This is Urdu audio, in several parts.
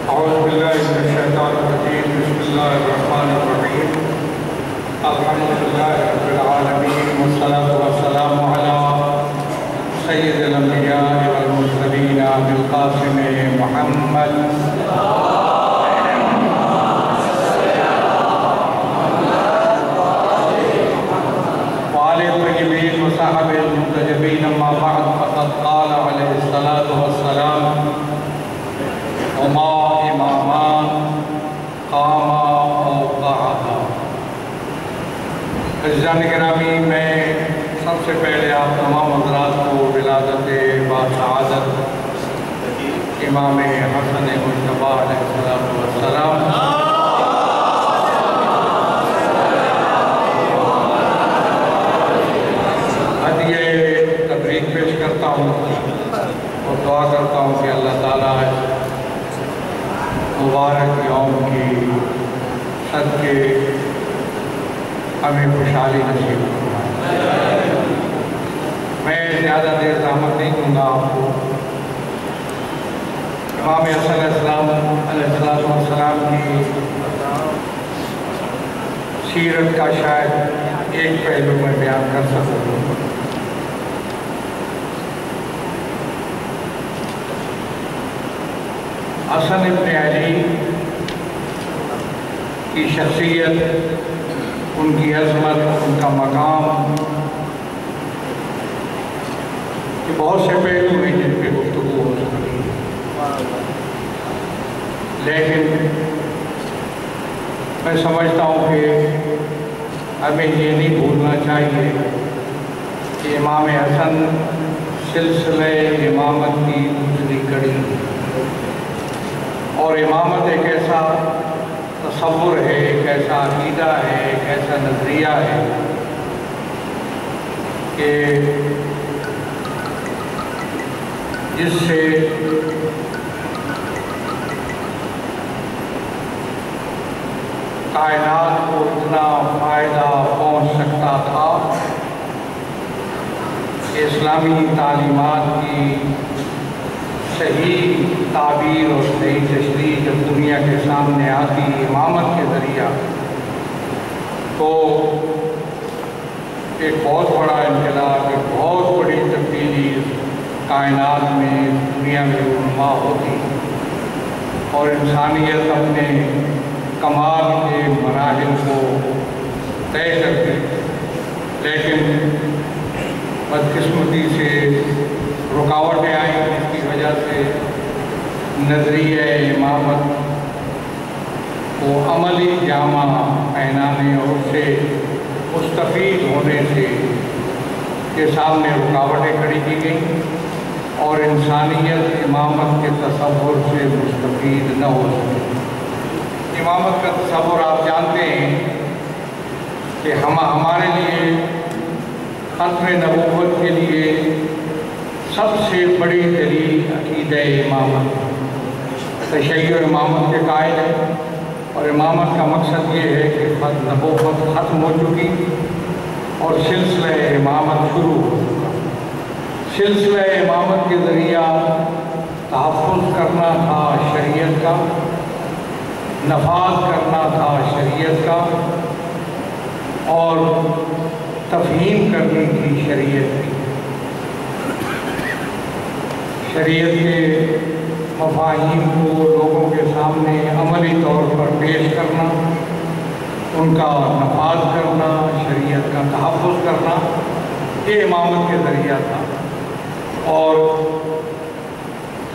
أعوذ بالله من الشيطان الرجيم. بسم الله الرحمن الرحيم. الحمد لله رب العالمين والصلاة والسلام على سيد الأنبياء والمرسلين أبي القاسم محمد وآل الطيبين وصحبه المنتجبين. أما بعد فقد قال عليه الصلاة والسلام: وما إمامان قاما أو قعدا. عزیزان گرامی، میں سب سے پہلے آپ تمام حضرات کو ولادت باسعادت امام حسن مجتبیٰ علیہ السلام ہدیہ تبریک پیش کرتا ہوں اور دعا کرتا ہوں کہ اللہ تعالیٰ مبارک یوم کی صدقے ہمیں خوشحالی نصیب فرمائے۔ میں زیادہ دیر زحمت نہیں دوں گا آپ کو۔ امام حسن علیہ السلام کی سیرت کا شاید ایک پہلو میں بیان کر سکوں۔ حسن ابن علی کی شخصیت، ان کی عظمت، ان کا مقام، کہ بہت سے پہلو ہیں جن پہ گفتگو ہو سکتی ہے، لیکن میں سمجھتا ہوں کہ ہمیں یہ نہیں بھولنا چاہیے کہ امام حسن سلسلہ امامت کی دوسری کڑی ہے، اور امامت ایک ایسا تصور ہے، ایک ایسا عقیدہ ہے، ایک ایسا نظریہ ہے کہ جس سے کائنات کو اتنا فائدہ پہنچ سکتا تھا کہ اسلامی تعلیمات کی صحیح تعبیر اور صحیح تشریح جب دنیا کے سامنے آتی امامت کے ذریعہ، تو ایک بہت بڑا انقلاب، ایک بہت بڑی تبدیلی کائنات میں، دنیا میں رونما ہوتی اور انسانیت اپنے کمال کے مراحل کو طے کرتی۔ لیکن بدقسمتی سے رکاوٹیں آئیں، جس کی وجہ سے نظریہ امامت کو عملی جامہ پہنانے اور اس سے مستفید ہونے سے کے سامنے رکاوٹیں کھڑی کی گئیں، اور انسانیت امامت کے تصور سے مستفید نہ ہو سکے۔ امامت کا تصور آپ جانتے ہیں کہ ہمارے لیے ختم نبوت کے لیے سب سے بڑی دلیل عقیدہ امامت، تشیع امامت کے قائل ہے، اور امامت کا مقصد یہ ہے کہ نبوت ختم ہو چکی اور سلسلہ امامت شروع ہو چکا۔ سلسلہ امامت کے ذریعہ تحفظ کرنا تھا شریعت کا، نفاذ کرنا تھا شریعت کا، اور تفہیم کرنی تھی شریعت کی۔ شریعت کے مفاہیم کو لوگوں کے سامنے عملی طور پر پیش کرنا، ان کا نفاذ کرنا، شریعت کا تحفظ کرنا، یہ امامت کے ذریعہ تھا۔ اور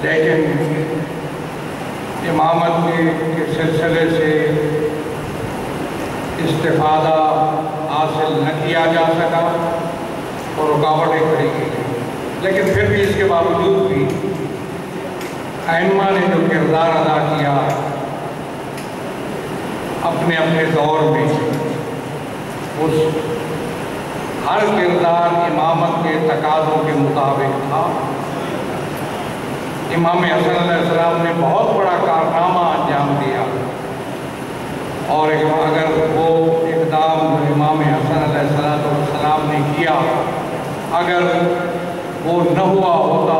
لیکن امامت کے سلسلے سے استفادہ حاصل نہ کیا جا سکا اور رکاوٹیں کھڑی کی گئی۔ لیکن پھر بھی اس کے باوجود بھی ائمہ نے جو کردار ادا کیا اپنے اپنے دور میں، اس ہر کردار امامت کے تقاضوں کے مطابق تھا۔ امام حسن علیہ السلام نے بہت بڑا کارنامہ انجام دیا، اور اگر وہ اقدام جو امام حسن علیہ السلام نے کیا اگر وہ نہ ہوا ہوتا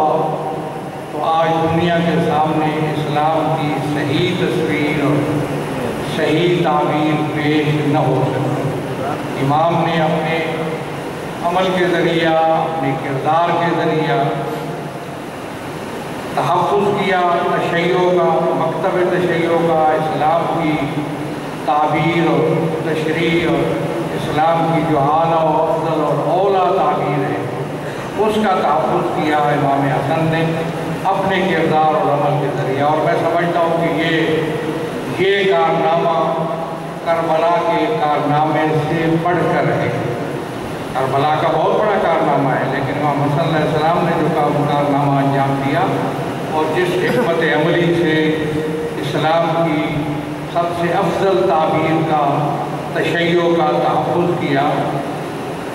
تو آج دنیا کے سامنے اسلام کی صحیح صحیح تصویر اور صحیح تعبیر پیش نہ ہو سکتی۔ امام نے اپنے عمل کے ذریعہ، اپنے کردار کے ذریعہ تحفظ کیا تشیع کا، مکتب تشیع کا، اسلام کی تعبیر اور تشریح اور اسلام کی جو اعلیٰ و افضل اور اولیٰ تعبیر ہے اس کا تحفظ کیا امام حسن نے اپنے کردار اور عمل کے ذریعہ۔ اور میں سمجھتا ہوں کہ یہ کارنامہ کربلا کے کارنامے سے بڑھ کر ہے۔ کربلا کا بہت بڑا کارنامہ ہے، لیکن امام حسن علیہ السلام نے جو کارنامہ انجام دیا اور جس حکمت عملی سے اسلام کی سب سے افضل تعبیر کا، تشیع کا تحفظ کیا۔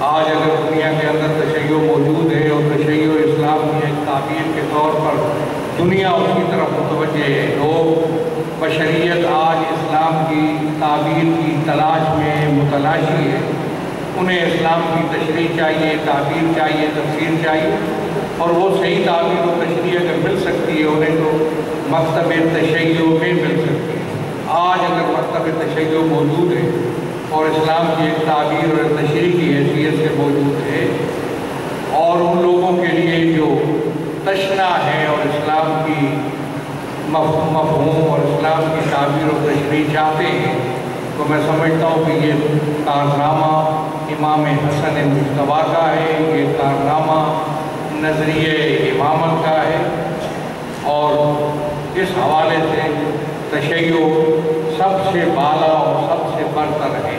آج اگر دنیا کے اندر تشیع موجود ہے اور تشیع اسلام کی ایک تعبیر کے طور پر دنیا اس کی طرف متوجہ ہے، لوگ بشریت آج اسلام کی تعبیر کی تلاش میں متلاشی ہے۔ انہیں اسلام کی تشریح چاہیے، تعبیر چاہیے، تفسیر چاہیے، اور وہ صحیح تعبیر و تشریح اگر مل سکتی ہے انہیں تو مکتب تشیع میں مل سکتی ہے۔ آج اگر مکتب تشیع موجود ہے اور اسلام کی ایک تعبیر اور تشریح کی حیثیت سے موجود ہے، اور ان لوگوں کے لیے جو تشنا ہے اور اسلام کی مفہوم اور اسلام کی تعبیر و تشریح چاہتے ہیں، تو میں سمجھتا ہوں کہ یہ کارنامہ امام حسن مجتبیٰ کا ہے، یہ کارنامہ نظریہ امامت کا ہے، اور اس حوالے سے تشیع سب سے بالا اور سب سے برتر ہے۔